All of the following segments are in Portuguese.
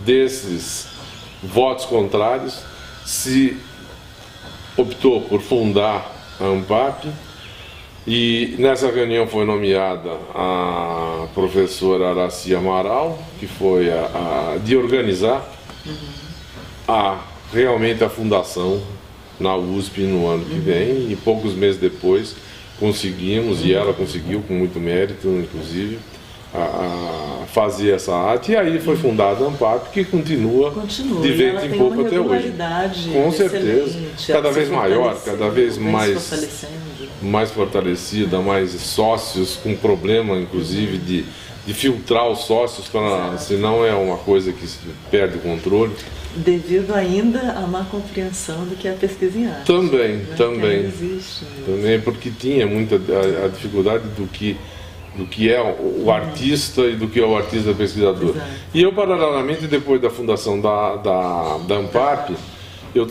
desses votos contrários, se optou por fundar a ANPAP, e nessa reunião foi nomeada a professora Araci Amaral, que foi de organizar realmente a fundação na USP no ano que vem, e poucos meses depois conseguimos, e ela conseguiu com muito mérito, inclusive, a fazer essa arte, e aí foi fundada a ANPAP, que continua de vento em pouco até hoje. Com certeza, cada vez maior, cada vez mais fortalecida, mais sócios, com problema inclusive de filtrar os sócios, senão é uma coisa que se perde o controle. Devido ainda à má compreensão do que é a pesquisa em arte. Também. Existe, também, porque tinha muita a dificuldade do que é o artista e do que é o artista pesquisador. Exato. E eu, paralelamente, depois da fundação da ANPAP, eu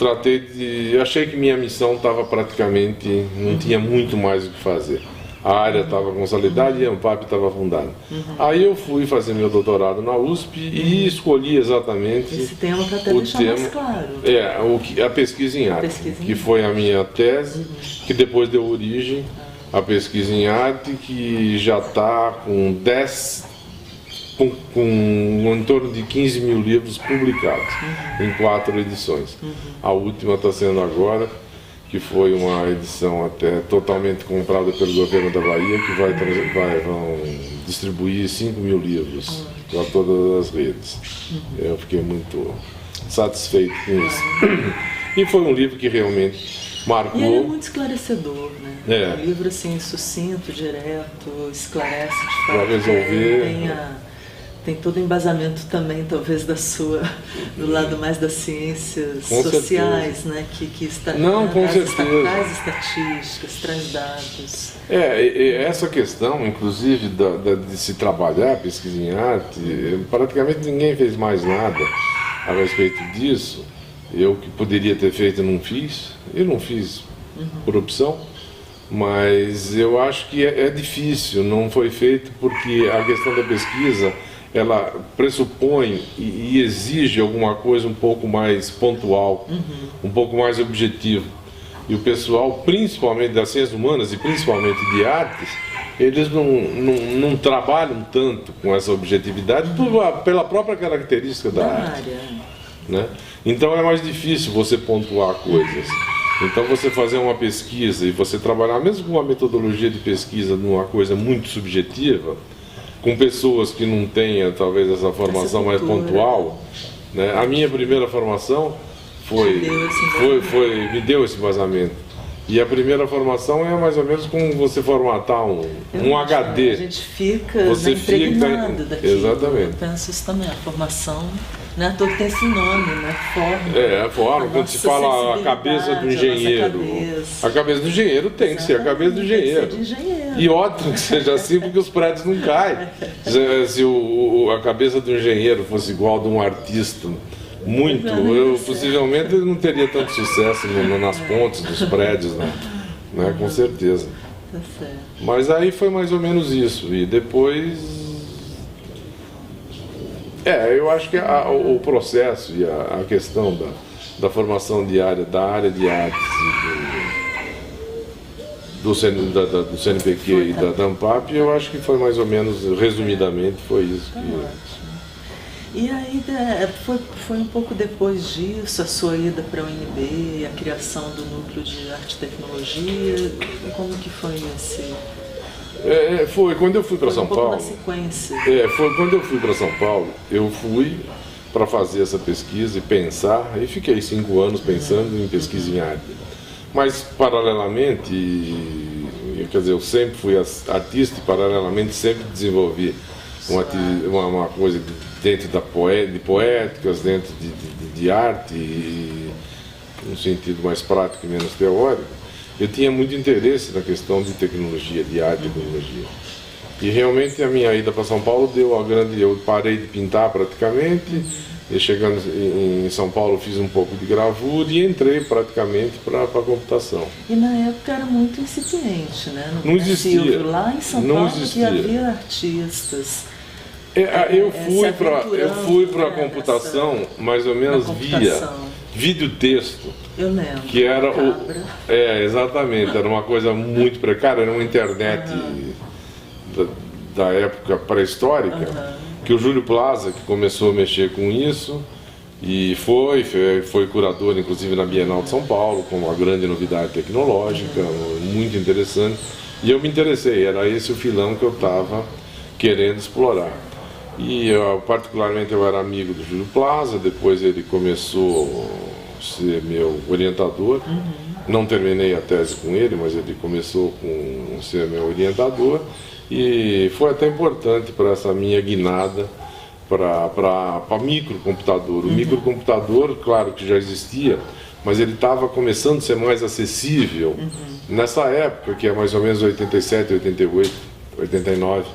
achei que minha missão estava praticamente, não tinha muito mais o que fazer. A área estava consolidada e a ANPAP estava fundada. Aí eu fui fazer meu doutorado na USP e escolhi exatamente esse tema para até deixar mais claro. A pesquisa em arte, que foi a minha tese, que depois deu origem à pesquisa em arte, que já está com em torno de 15 mil livros publicados em 4 edições. A última está sendo agora, que foi uma edição até totalmente comprada pelo governo da Bahia, que vão distribuir 5 mil livros para todas as redes. Eu fiquei muito satisfeito com isso. E foi um livro que realmente marcou. E ele é muito esclarecedor, né? Um livro assim, sucinto, direto, esclarece de fato. Para resolver. Tem todo o embasamento também, talvez, do lado mais das ciências com sociais, certeza. Né? Que está, com certeza. Traz estatísticas, traz dados. Essa questão, inclusive, de se trabalhar pesquisa em arte, praticamente ninguém fez mais nada a respeito disso. Eu que poderia ter feito e não fiz. Eu não fiz por opção. Mas eu acho que é difícil, não foi feito porque a questão da pesquisa, ela pressupõe e exige alguma coisa um pouco mais pontual, um pouco mais objetivo. E o pessoal, principalmente das ciências humanas e principalmente de artes, eles não trabalham tanto com essa objetividade pela própria característica da arte. Né? Então é mais difícil você pontuar coisas. Então você fazer uma pesquisa e você trabalhar mesmo com uma metodologia de pesquisa numa coisa muito subjetiva, com pessoas que não tenham talvez essa formação mais pontual, né? A minha primeira formação me deu esse embasamento. E a primeira formação é mais ou menos como você formatar um HD. A gente fica impregnado daquilo. Exatamente. Eu penso isso também, a formação, não é à toa que tem esse nome, né? A forma, quando se fala a cabeça do engenheiro. A cabeça do engenheiro tem que ser a cabeça do engenheiro. E ótimo que seja assim, porque os prédios não caem. Se a cabeça do engenheiro fosse igual a de um artista, possivelmente ele não teria tanto sucesso nas pontes dos prédios, né? Com certeza. Tá certo. Mas aí foi mais ou menos isso. E depois, eu acho que o processo e a questão da formação diária, da área de artes do CNPq e da ANPAP, eu acho que foi mais ou menos, resumidamente, foi isso. E aí foi um pouco depois disso, a sua ida para a UNB, a criação do núcleo de arte e tecnologia, como que foi esse? Foi quando eu fui para São Paulo. Na sequência. Foi quando eu fui para São Paulo, eu fui para fazer essa pesquisa e pensar, e fiquei 5 anos pensando em pesquisa em arte. Mas paralelamente, quer dizer, eu sempre fui artista e paralelamente sempre desenvolvi uma coisa dentro de poéticas, dentro de arte, e num sentido mais prático e menos teórico. Eu tinha muito interesse na questão de tecnologia, de arte e tecnologia. E realmente a minha ida para São Paulo eu parei de pintar praticamente, e chegando em São Paulo fiz um pouco de gravura e entrei praticamente para a computação. E na época era muito incipiente, né? Não existia. Lá em São Paulo que havia artistas Eu fui para a computação mais ou menos via vídeo-texto. Eu lembro. Que era exatamente, era uma coisa muito precária, era uma internet da época pré-histórica, que o Júlio Plaza que começou a mexer com isso e foi curador inclusive na Bienal de São Paulo, com uma grande novidade tecnológica, muito interessante, e eu me interessei, era esse o filão que eu estava querendo explorar. E particularmente eu era amigo do Júlio Plaza, depois ele começou a ser meu orientador. Não terminei a tese com ele, mas ele começou a ser meu orientador. E foi até importante para essa minha guinada para microcomputador. O microcomputador, claro que já existia, mas ele estava começando a ser mais acessível nessa época, que é mais ou menos 87, 88, 89.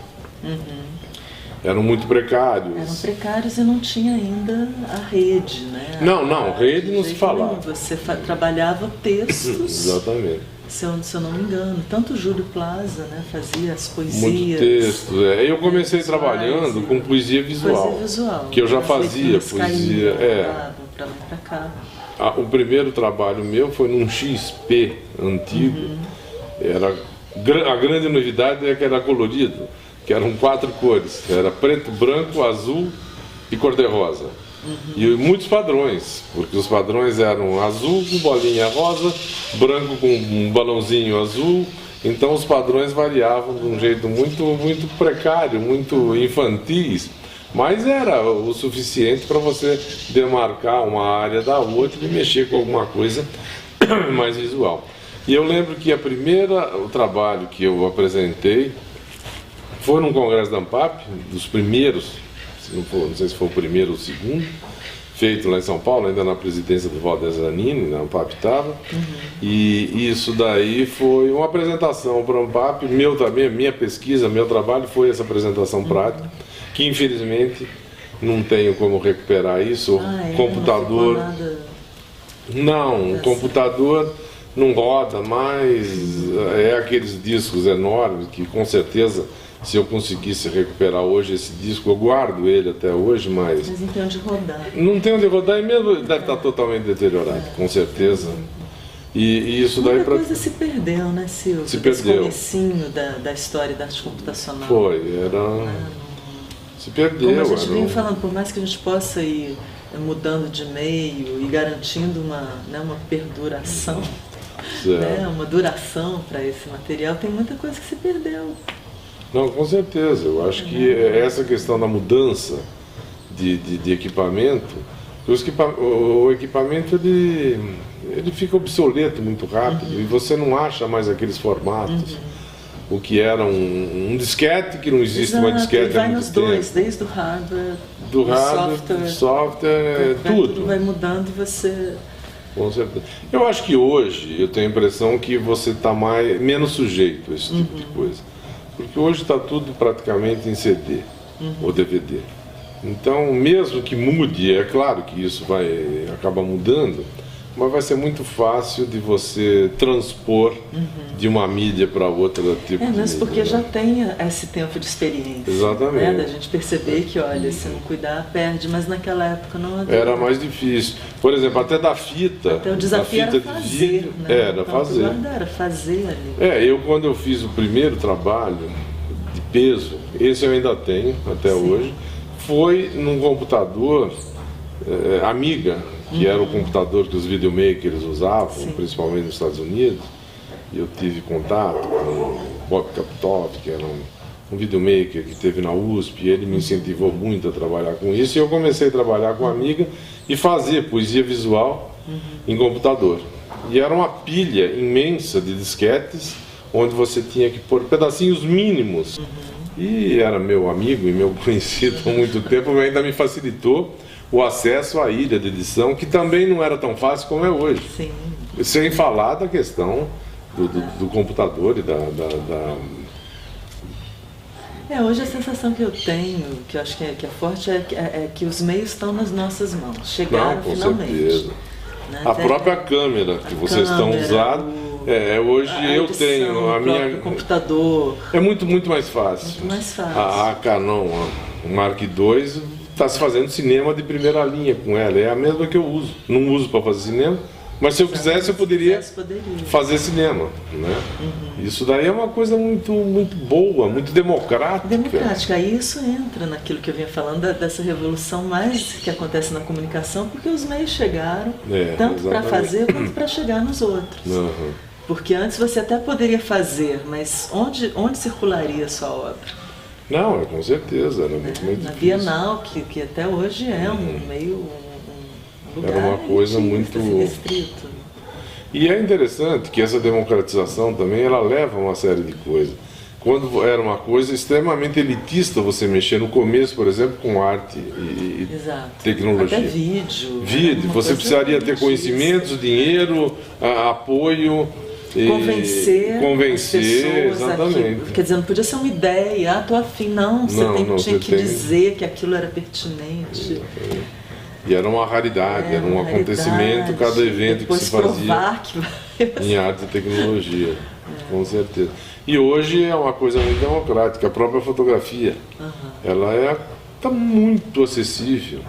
Eram muito precários. Eram precários e não tinha ainda a rede, né? Não, rede não se falava. Você trabalhava textos. Exatamente. Se eu não me engano, tanto o Júlio Plaza, né, fazia as poesias. Muito texto. Eu comecei trabalhando com poesia visual. Poesia visual. Que eu já fazia poesia. Para lá e para cá. O primeiro trabalho meu foi num XP antigo. A grande novidade é que era colorido, que eram 4 cores, era preto, branco, azul e cor-de-rosa. E muitos padrões, porque os padrões eram azul com bolinha rosa, branco com um balãozinho azul, então os padrões variavam de um jeito muito precário, muito infantis, mas era o suficiente para você demarcar uma área da outra e mexer com alguma coisa mais visual. E eu lembro que o trabalho que eu apresentei foi num congresso da ANPAP, dos primeiros, não sei se foi o primeiro ou o segundo, feito lá em São Paulo, ainda na presidência do Walter Zanini, na ANPAP estava, e isso daí foi uma apresentação para a ANPAP, minha pesquisa, meu trabalho foi essa apresentação prática, que infelizmente não tenho como recuperar isso, o computador... Não, o computador não roda mais, aqueles discos enormes que com certeza, se eu conseguisse recuperar hoje esse disco, eu guardo ele até hoje, mas não tem onde rodar. Não tem onde rodar e mesmo deve estar totalmente deteriorado, com certeza. E isso daí... Muita coisa se perdeu, né, Silvio? Se perdeu. Esse comecinho da história da arte computacional. Se perdeu. Como a gente vinha falando, por mais que a gente possa ir mudando de meio e garantindo uma perduração, uma duração para esse material, tem muita coisa que se perdeu. Não, com certeza. Eu acho que essa questão da mudança de equipamento, o equipamento ele fica obsoleto muito rápido e você não acha mais aqueles formatos. O que era um disquete, que não existe uma disquete há muito tempo. Vai nos dois, desde o hardware, software, tudo. Tudo vai mudando e você... Com certeza. Eu acho que hoje, eu tenho a impressão que você está menos sujeito a esse tipo de coisa. Porque hoje está tudo praticamente em CD ou DVD. Então, mesmo que mude, é claro que isso vai acabar mudando, mas vai ser muito fácil de você transpor de uma mídia para outra tipo de mesmo porque já tem esse tempo de experiência. Exatamente. Né? Da gente perceber que, olha, se não cuidar, perde, mas naquela época não havia. Era mais difícil. Por exemplo, até da fita. Até o desafio era fazer, de vídeo, né? Era fazer. Era fazer ali. Eu quando eu fiz o primeiro trabalho de peso, esse eu ainda tenho até hoje, foi num computador Amiga, que era o computador que os videomakers usavam, principalmente nos Estados Unidos. E eu tive contato com o Bob Kaptov, que era um videomaker que teve na USP, e ele me incentivou muito a trabalhar com isso, e eu comecei a trabalhar com a Amiga e fazer poesia visual em computador. E era uma pilha imensa de disquetes, onde você tinha que pôr pedacinhos mínimos. E era meu amigo e meu conhecido há muito tempo, ainda me facilitou o acesso à ilha de edição, que também não era tão fácil como é hoje. Sim. Sem falar da questão do computador e hoje a sensação que eu tenho, que eu acho que é forte, é que os meios estão nas nossas mãos. Chegaram com finalmente. Certeza. Né? A própria câmera que vocês estão usando, hoje eu tenho a minha... O computador. É muito mais fácil. Muito mais fácil. A Canon, O Mark II está se fazendo cinema de primeira linha com ela. É a mesma que eu uso. Não uso para fazer cinema, mas se eu quisesse eu poderia fazer cinema, né? Isso daí é uma coisa muito, muito boa, muito democrática. Democrática. Aí isso entra naquilo que eu vinha falando dessa revolução mais que acontece na comunicação, porque os meios chegaram, tanto para fazer quanto para chegar nos outros. Porque antes você até poderia fazer, mas onde circularia a sua obra? Não, com certeza, era muito difícil. Na Bienal, que até hoje é um lugar, era uma coisa muito restrito. E é interessante que essa democratização também ela leva a uma série de coisas. Quando era uma coisa extremamente elitista você mexer no começo, por exemplo, com arte e tecnologia. Até vídeo. Vídeo, você precisaria ter conhecimentos, dinheiro, apoio. Convencer as pessoas, exatamente. Quer dizer, não podia ser uma ideia, tô afim, não, tinha que dizer que aquilo era pertinente. E era uma raridade, era um acontecimento, cada evento que se fazia em arte e tecnologia, com certeza. E hoje é uma coisa muito democrática, a própria fotografia, ela está muito acessível.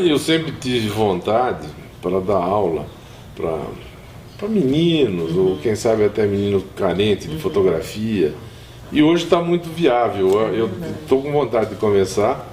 Eu sempre tive vontade para dar aula para meninos, ou quem sabe até meninos carentes de fotografia. E hoje está muito viável. Eu estou com vontade de começar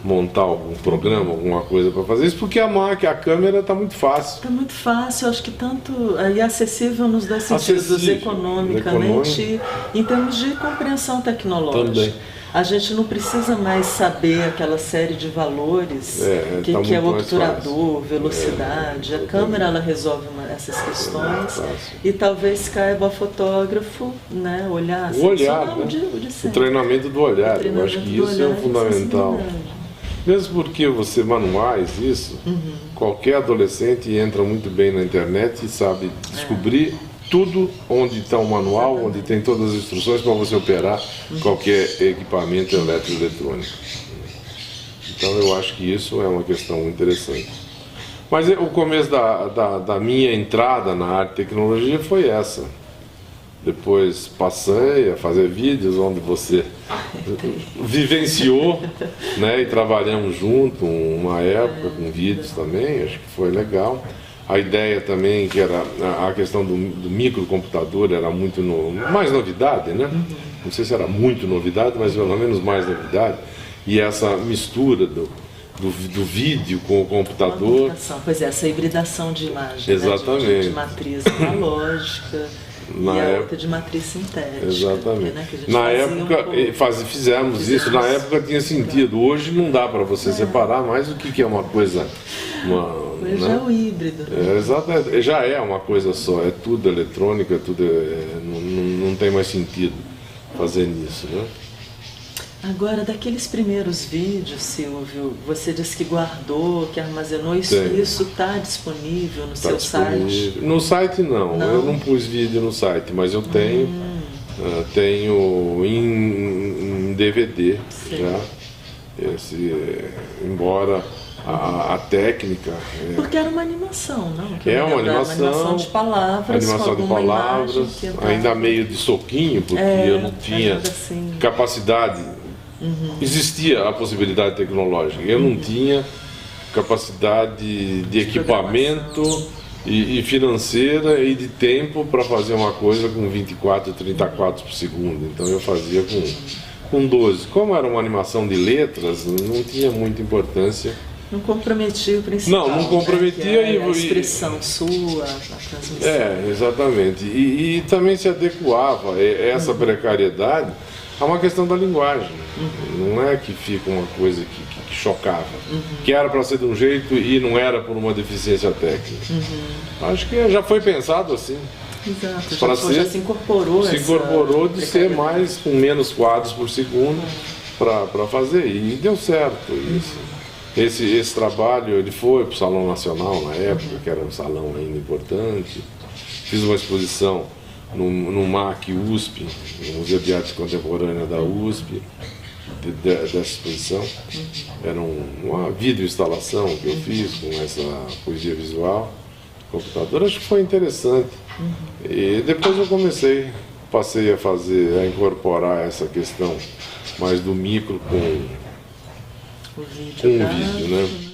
a montar algum programa, alguma coisa para fazer isso, porque a câmera está muito fácil. Está muito fácil, acho que tanto é acessível nos dois sentidos, economicamente e em termos de compreensão tecnológica. Também. A gente não precisa mais saber aquela série de valores que é o obturador, velocidade. A câmera ela resolve essas questões e talvez caiba ao fotógrafo, né, olhar. O olhar, né? O treinamento do olhar. Eu acho que isso é fundamental. Mesmo porque você manuais isso, qualquer adolescente entra muito bem na internet e sabe descobrir tudo onde está o manual, onde tem todas as instruções para você operar qualquer equipamento eletroeletrônico. Então eu acho que isso é uma questão interessante. Mas o começo da minha entrada na arte e tecnologia foi essa. Depois passei a fazer vídeos onde você vivenciou, né, e trabalhamos junto uma época com vídeos também, acho que foi legal. A ideia também, que era a questão do microcomputador, era muito mais novidade, né? Não sei se era muito novidade, mas pelo menos mais novidade. E essa mistura do vídeo com o computador. Pois é, essa hibridação de imagem. Exatamente. Né? De matriz analógica e a outra de matriz sintética. Exatamente. Né? Na época, fizemos isso, na época tinha sentido. Hoje não dá para você separar mais o que é uma coisa... Hoje já é o híbrido. Exatamente, já é uma coisa só, é tudo eletrônica, não tem mais sentido fazer nisso, né? Agora, daqueles primeiros vídeos, Silvio, você disse que guardou, que armazenou, isso está disponível no seu site? No site não, eu não pus vídeo no site, mas eu tenho, tenho em DVD, já, embora... A técnica... Porque era uma animação, não? Uma animação de palavras, ainda meio de soquinho, porque eu não tinha capacidade. Existia a possibilidade tecnológica, eu não tinha capacidade de equipamento e financeira e de tempo para fazer uma coisa com 24, 30 quadros por segundo. Então eu fazia com 12. Como era uma animação de letras, não tinha muita importância. Não comprometia o principal. Não comprometia. Né? A expressão sua, a transmissão. Exatamente. E também se adequava essa precariedade a uma questão da linguagem. Não é que fica uma coisa que chocava. Que era para ser de um jeito e não era por uma deficiência técnica. Acho que já foi pensado assim. Exato, já se incorporou. Se incorporou de ser mais com menos quadros por segundo para fazer. E deu certo isso. Esse trabalho ele foi para o Salão Nacional na época, que era um salão ainda importante. Fiz uma exposição no MAC USP, no Museu de Arte Contemporânea da USP, dessa exposição. Era uma videoinstalação que eu fiz com essa poesia visual, computador. Acho que foi interessante. E depois eu passei a incorporar essa questão mais do micro O vídeo, com um tá? vídeo, né?